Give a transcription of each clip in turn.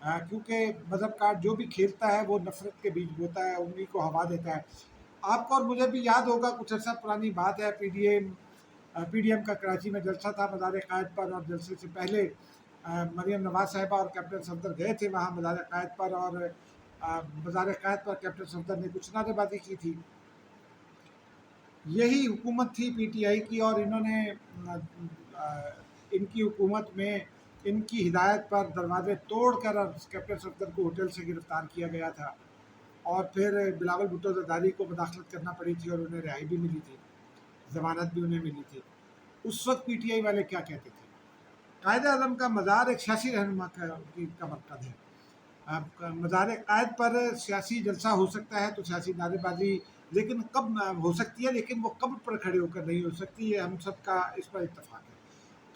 کیونکہ مذہب کارڈ جو بھی کھیلتا ہے وہ نفرت کے بیج بوتا ہے، انہیں کو ہوا دیتا ہے۔ آپ کو اور مجھے بھی یاد ہوگا، کچھ عرصہ پرانی بات ہے، پی ڈی ایم کا کراچی میں جلسہ تھا مزار قائد پر، اور جلسے سے پہلے مریم نواز صاحبہ اور کیپٹن صفدر گئے تھے وہاں مزار قائد پر، اور مزار قائد پر کیپٹن صفدر نے کچھ نعرے بازی کی تھی۔ یہی حکومت تھی پی ٹی آئی کی، اور انہوں نے ان کی حکومت میں ان کی ہدایت پر دروازے توڑ کر کیپٹن صفدر کو ہوٹل سے گرفتار کیا گیا تھا، اور پھر بلاول بھٹو زرداری کو مداخلت کرنا پڑی تھی اور انہیں رہائی بھی ملی تھی، ضمانت بھی انہیں ملی تھی۔ اس وقت پی ٹی آئی والے کیا کہتے تھے؟ قائد اعظم کا مزار ایک سیاسی رہنما کا مرکز ہے۔ مزار قائد پر سیاسی جلسہ ہو سکتا ہے تو سیاسی نعرے بازی لیکن کب ہو سکتی ہے، لیکن وہ قبر پر کھڑے ہو کر نہیں ہو سکتی، یہ ہم سب کا اس پر اتفاق ہے۔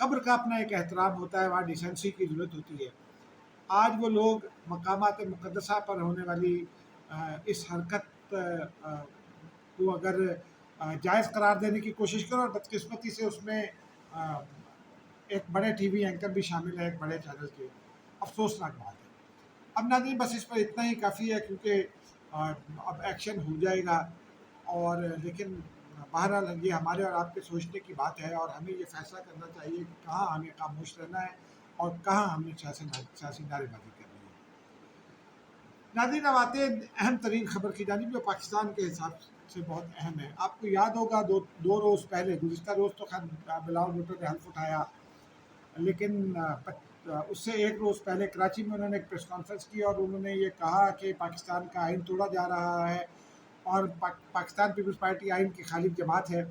قبر کا اپنا ایک احترام ہوتا ہے، وہاں ڈیسنسی کی ضرورت ہوتی ہے۔ آج وہ لوگ مقامات مقدسہ پر ہونے والی اس حرکت کو اگر جائز قرار دینے کی کوشش کرو، اور بدقسمتی سے اس میں ایک بڑے ٹی وی اینکر بھی شامل ہے، ایک بڑے چینل کے، افسوسناک بات ہے۔ اب ناظرین بس اس پر اتنا ہی کافی ہے، کیونکہ اب ایکشن ہو جائے گا، اور لیکن بہرحال یہ ہمارے اور آپ کے سوچنے کی بات ہے، اور ہمیں یہ فیصلہ کرنا چاہیے کہ کہاں ہمیں خاموش رہنا ہے اور کہاں ہمیں سیاسی نعرے بازی کرنی ہے۔ ناظرین اب آتے ہیں اہم ترین خبر کی جانب، جو پاکستان کے حساب سے بہت اہم ہے۔ آپ کو یاد ہوگا دو روز پہلے، گزشتہ روز تو خیر بلاول بھٹو نے حلف اٹھایا، لیکن اس سے ایک روز پہلے کراچی میں انہوں نے ایک پریس کانفرنس کی، اور انہوں نے یہ کہا کہ پاکستان کا آئین توڑا جا رہا ہے، اور پاکستان پیپلز پارٹی آئین کی خالف جماعت ہے،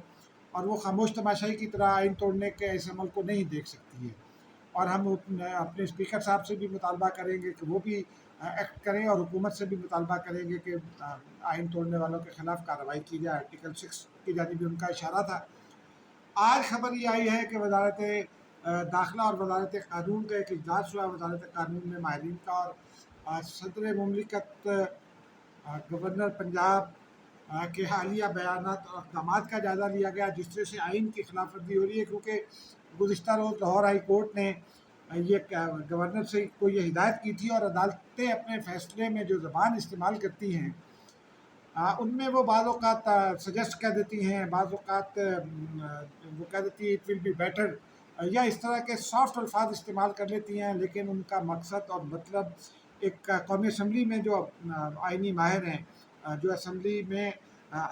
اور وہ خاموش تماشائی کی طرح آئین توڑنے کے اس عمل کو نہیں دیکھ سکتی ہے، اور ہم اپنے اسپیکر صاحب سے بھی مطالبہ کریں گے کہ وہ بھی ایکٹ کریں، اور حکومت سے بھی مطالبہ کریں گے کہ آئین توڑنے والوں کے خلاف کارروائی کی جائے۔ آرٹیکل 6 کی جانب بھی ان کا اشارہ تھا۔ آج خبر یہ آئی ہے کہ وزارت داخلہ اور وزارت قانون کا ایک اجلاس ہوا، وزارت قانون میں ماہرین کا، اور صدر مملکت گورنر پنجاب کے حالیہ بیانات اور اقدامات کا جائزہ لیا گیا، جس طرح سے آئین کی خلاف ورزی ہو رہی ہے، کیونکہ گزشتہ روز لاہور ہائی کورٹ نے یہ گورنر سے کو یہ ہدایت کی تھی، اور عدالتیں اپنے فیصلے میں جو زبان استعمال کرتی ہیں ان میں وہ بعض اوقات سجیسٹ کہہ دیتی ہیں، بعض اوقات وہ کہہ دیتی ہے اٹ ول بی بیٹر، یا اس طرح کے سافٹ الفاظ استعمال کر لیتی ہیں، لیکن ان کا مقصد اور مطلب ایک قومی اسمبلی میں جو آئینی ماہر ہیں، جو اسمبلی میں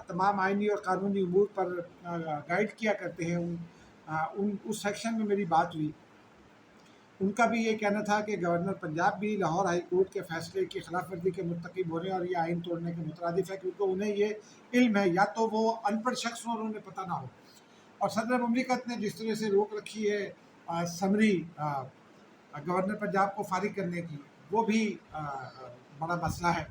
تمام آئینی اور قانونی امور پر گائیڈ کیا کرتے ہیں، اس سیکشن میں میری بات ہوئی۔ ان کا بھی یہ کہنا تھا کہ گورنر پنجاب بھی لاہور ہائی کورٹ کے فیصلے کی خلاف ورزی کے مرتکب ہو رہے ہیں، اور یہ آئین توڑنے کے مترادف ہے، کیونکہ انہیں یہ علم ہے، یا تو وہ ان پڑھ شخص ہوں اور انہیں پتہ نہ ہو، اور صدر مملکت نے جس طرح سے روک رکھی ہے سمری گورنر پنجاب کو فارغ کرنے کی، وہ بھی بڑا مسئلہ ہے۔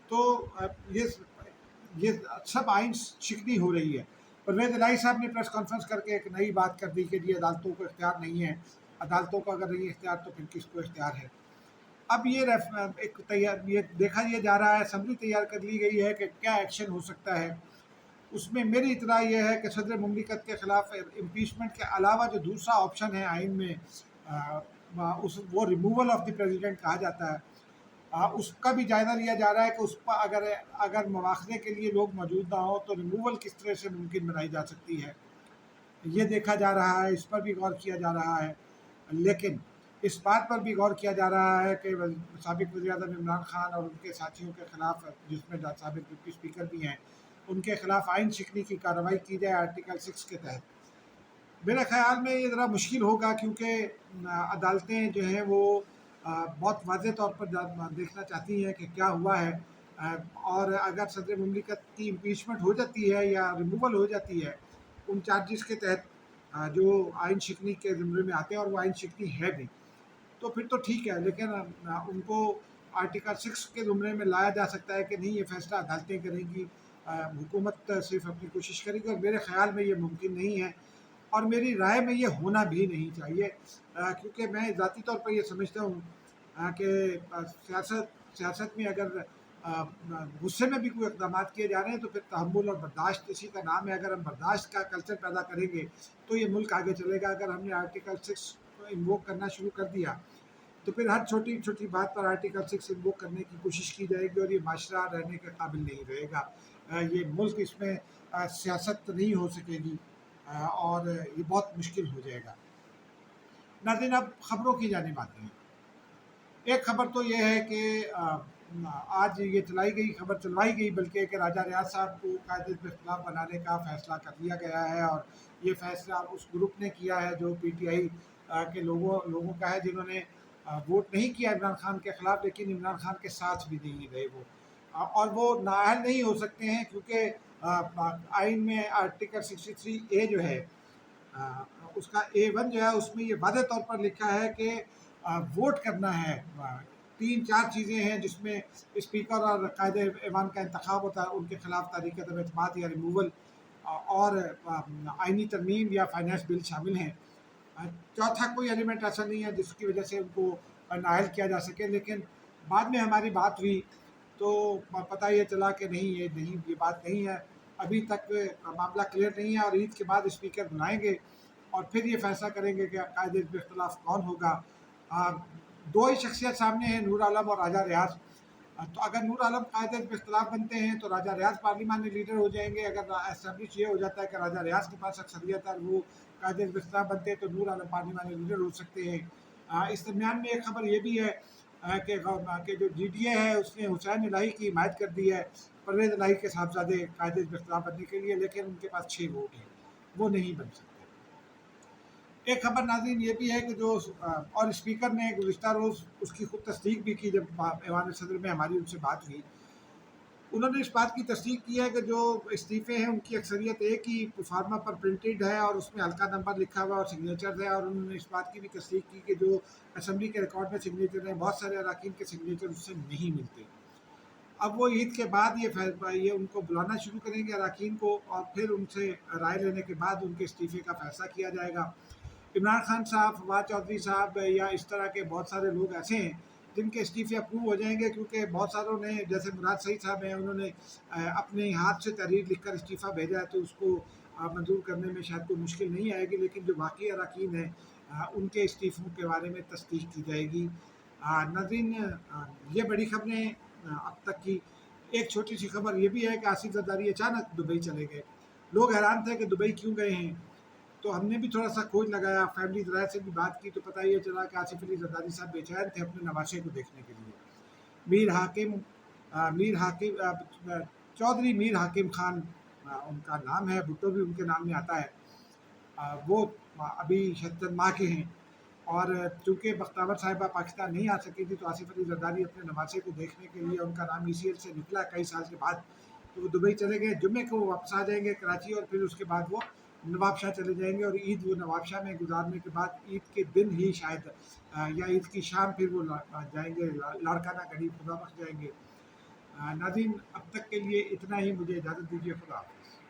تو یہ سب آئین شکنی ہو رہی ہے۔ پرویز الہی صاحب نے پریس کانفرنس کر کے ایک نئی بات کر دی کہ یہ عدالتوں کو اختیار نہیں ہے، عدالتوں کو اگر نہیں اختیار تو پھر کس کو اختیار ہے۔ اب یہ دیکھا یہ جا رہا ہے، اسمبلی تیار کر لی گئی ہے کہ کیا ایکشن ہو سکتا ہے۔ اس میں میری اطلاع یہ ہے کہ صدر مملکت کے خلاف امپیچمنٹ کے علاوہ جو دوسرا آپشن ہے آئین میں، وہ ریموول آف دی پریزیڈنٹ کہا جاتا ہے، اس کا بھی جائزہ لیا جا رہا ہے کہ اس پر اگر مواخذے کے لیے لوگ موجود نہ ہوں تو ریموول کس طرح سے ممکن بنائی جا سکتی ہے، یہ دیکھا جا رہا ہے، اس پر بھی غور کیا جا رہا ہے۔ لیکن اس بات پر بھی غور کیا جا رہا ہے کہ سابق وزیر اعظم عمران خان اور ان کے ساتھیوں کے خلاف، جس میں سابق ڈپٹی اسپیکر بھی ہیں، ان کے خلاف آئین شکنی کی کارروائی کی جائے آرٹیکل 6 کے تحت۔ میرے خیال میں یہ ذرا مشکل ہوگا، کیونکہ عدالتیں جو ہیں وہ بہت واضح طور پر دیکھنا چاہتی ہیں کہ کیا ہوا ہے، اور اگر صدر مملکت کی امپیچمنٹ ہو جاتی ہے یا ریموول ہو جاتی ہے ان چارجز کے تحت جو آئین شکنی کے زمرے میں آتے ہیں، اور وہ آئین شکنی ہے بھی، تو پھر تو ٹھیک ہے، لیکن ان کو آرٹیکل 6 کے زمرے میں لایا جا سکتا ہے کہ نہیں، یہ فیصلہ عدالتیں کریں گی، حکومت صرف اپنی کوشش کرے گی، اور میرے خیال میں یہ ممکن نہیں ہے، اور میری رائے میں یہ ہونا بھی نہیں چاہیے، کیونکہ میں ذاتی طور پر یہ سمجھتا ہوں کہ سیاست میں اگر غصے میں بھی کوئی اقدامات کیے جا رہے ہیں تو پھر تحمل اور برداشت اسی کا نام ہے۔ اگر ہم برداشت کا کلچر پیدا کریں گے تو یہ ملک آگے چلے گا۔ اگر ہم نے آرٹیکل 6 کو انووک کرنا شروع کر دیا تو پھر ہر چھوٹی چھوٹی بات پر آرٹیکل 6 انووک کرنے کی کوشش کی جائے گی، اور یہ معاشرہ رہنے کے قابل نہیں رہے گا۔ یہ ملک، اس میں سیاست نہیں ہو سکے گی، اور یہ بہت مشکل ہو جائے گا۔ ناظرین، اب خبروں کی جانب آتے ہیں۔ ایک خبر تو یہ ہے کہ آج یہ چلوائی گئی بلکہ کہ راجہ ریاض صاحب کو قائد حزب اختلاف بنانے کا فیصلہ کر لیا گیا ہے، اور یہ فیصلہ اس گروپ نے کیا ہے جو پی ٹی آئی کے لوگوں کا ہے، جنہوں نے ووٹ نہیں کیا عمران خان کے خلاف، لیکن عمران خان کے ساتھ بھی نہیں رہے وہ، اور وہ نااہل نہیں ہو سکتے ہیں، کیونکہ آئین میں آرٹیکل 63A جو ہے، اس کا A1 جو ہے، اس میں یہ واضح طور پر لکھا ہے کہ ووٹ کرنا ہے۔ 3-4 چیزیں ہیں جس میں اسپیکر اور قائد ایوان کا انتخاب ہوتا ہے، ان کے خلاف تحریک عدم اعتماد یا ریموول، اور آئینی ترمیم یا فائنانس بل شامل ہیں۔ چوتھا کوئی ایلیمنٹ ایسا نہیں ہے جس کی وجہ سے ان کو نااہل کیا جا سکے، لیکن بعد میں ہماری بات ہوئی تو پتہ یہ چلا کہ یہ بات نہیں ہے، ابھی تک معاملہ کلیئر نہیں ہے، اور عید کے بعد اسپیکر بنائیں گے اور پھر یہ فیصلہ کریں گے کہ قائد حزب اختلاف کون ہوگا۔ دو ہی شخصیت سامنے ہیں، نور عالم اور راجہ ریاض۔ تو اگر نور عالم قائد حزب اختلاف بنتے ہیں تو راجہ ریاض پارلیمانی لیڈر ہو جائیں گے، اگر اسٹیبلش یہ ہو جاتا ہے کہ راجہ ریاض کے پاس اکثریت ہے اور وہ قائد حزب اختلاف بنتے ہیں تو نور عالم پارلیمانی لیڈر ہو سکتے ہیں۔ اس درمیان میں ایک خبر یہ بھی ہے کہ جو جی ڈی اے ہے اس نے حسین الہی کی حمایت کر دی ہے پرویز الہی کے صاحبزادے قائد حزب اختلاف بننے کے لیے، لیکن ان کے پاس 6 ووٹ ہیں، وہ نہیں بن سکتے۔ ایک خبر ناظرین یہ بھی ہے کہ اور اسپیکر نے گزشتہ روز اس کی خود تصدیق بھی کی، جب ایوان صدر میں ہماری ان سے بات ہوئی، انہوں نے اس بات کی تصدیق کی ہے کہ جو استعفے ہیں ان کی اکثریت ایک ہی فارما پر پرنٹڈ ہے اور اس میں حلقہ نمبر لکھا ہوا اور سگنیچرز ہے، اور انہوں نے اس بات کی بھی تصدیق کی کہ جو اسمبلی کے ریکارڈ میں سگنیچر ہیں، بہت سارے اراکین کے سگنیچر اس سے نہیں ملتے۔ اب وہ عید کے بعد یہ ان کو بلانا شروع کریں گے اراکین کو، اور پھر ان سے رائے لینے کے بعد ان کے استعفے کا فیصلہ کیا جائے گا۔ عمران خان صاحب، فواد چودھری صاحب یا اس طرح کے بہت سارے لوگ ایسے ہیں جن کے استعفے اپروو ہو جائیں گے، کیونکہ بہت ساروں نے، جیسے مراد سعید صاحب ہیں، انہوں نے اپنے ہاتھ سے تحریر لکھ کر استعفیٰ بھیجا ہے، تو اس کو منظور کرنے میں شاید کوئی مشکل نہیں آئے گی، لیکن جو باقی اراکین ہیں ان کے استعفوں کے بارے میں تصدیق کی جائے گی۔ ناظرین، یہ بڑی خبریں اب تک کی۔ ایک چھوٹی سی خبر یہ بھی ہے کہ آصف زرداری اچانک دبئی چلے گئے۔ لوگ حیران تھے کہ دبئی کیوں گئے ہیں، تو ہم نے بھی تھوڑا سا کھوج لگایا، فیملی ذرائع سے بھی بات کی، تو پتہ یہ چلا کہ آصف علی زرداری صاحب بے چین تھے اپنے نواشے کو دیکھنے کے لیے۔ چودھری میر حاکم خان ان کا نام ہے، بھٹو بھی ان کے نام میں آتا ہے۔ وہ ابھی چند ماہ کے ہیں، اور چونکہ بختیور صاحبہ پاکستان نہیں آ سکی تھی تو آصف علی زرداری اپنے نواسے کو دیکھنے کے لیے، ان کا نام ECL سے نکلا کئی سال کے بعد، تو وہ دبئی چلے گئے۔ جمعے کو وہ واپس آ جائیں گے کراچی، اور پھر اس کے بعد وہ نواب شاہ چلے جائیں گے، اور عید وہ نواب شاہ میں گزارنے کے بعد عید کے دن ہی شاید یا عید کی شام پھر وہ جائیں گے لاڑکانہ قریب، خدا بخش جائیں گے۔ ناظرین، اب تک کے لیے اتنا ہی، مجھے اجازت دیجیے، خدا حافظ۔